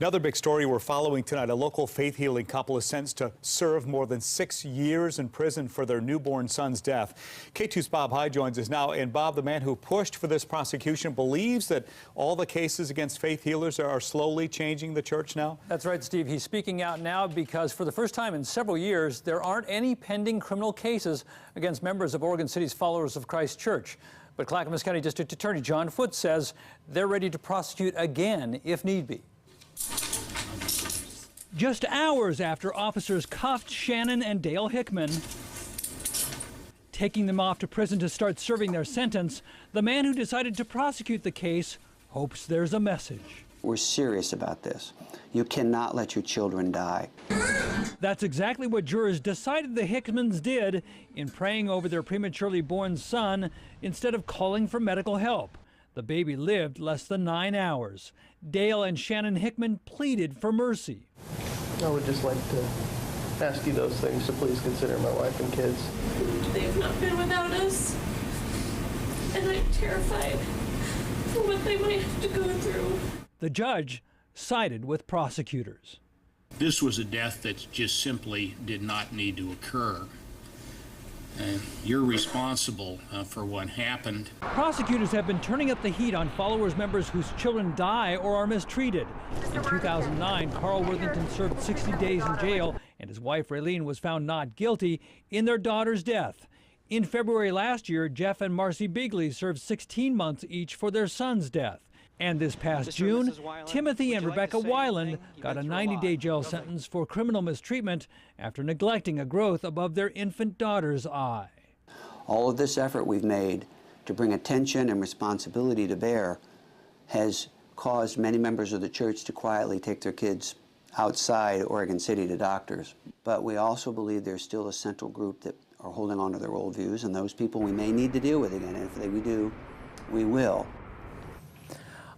Another big story we're following tonight. A local faith healing couple is sentenced to serve more than 6 years in prison for their newborn son's death. K2's Bob High joins us now. And Bob, the man who pushed for this prosecution, believes that all the cases against faith healers are slowly changing the church now? That's right, Steve. He's speaking out now because for the first time in several years, there aren't any pending criminal cases against members of Oregon City's Followers of Christ Church. But Clackamas County District Attorney John Foote says they're ready to prosecute again if need be. Just hours after officers cuffed Shannon and Dale Hickman, taking them off to prison to start serving their sentence, the man who decided to prosecute the case hopes there's a message. We're serious about this. You cannot let your children die. That's exactly what jurors decided the Hickmans did in praying over their prematurely born son instead of calling for medical help. The baby lived less than 9 hours. Dale and Shannon Hickman pleaded for mercy. I would just like to ask you those things, so please consider my wife and kids. They've not been without us, and I'm terrified for what they might have to go through. The judge sided with prosecutors. This was a death that just simply did not need to occur. You're responsible for what happened. Prosecutors have been turning up the heat on Followers members whose children die or are mistreated. In 2009, Carl Worthington served 60 days in jail, and his wife Raylene was found not guilty in their daughter's death. In February last year, Jeff and Marcy Bigley served 16 months each for their son's death. And this past June, Timothy and Rebecca Weiland got a 90-day jail sentence for criminal mistreatment after neglecting a growth above their infant daughter's eye. All of this effort we've made to bring attention and responsibility to bear has caused many members of the church to quietly take their kids outside Oregon City to doctors. But we also believe there's still a central group that are holding on to their old views, and those people we may need to deal with again. And if we do, we will.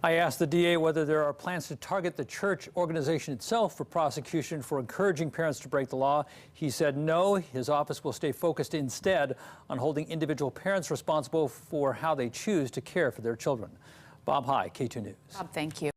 I asked the DA whether there are plans to target the church organization itself for prosecution for encouraging parents to break the law. He said no, his office will stay focused instead on holding individual parents responsible for how they choose to care for their children. Bob High, K2 News. Bob, thank you.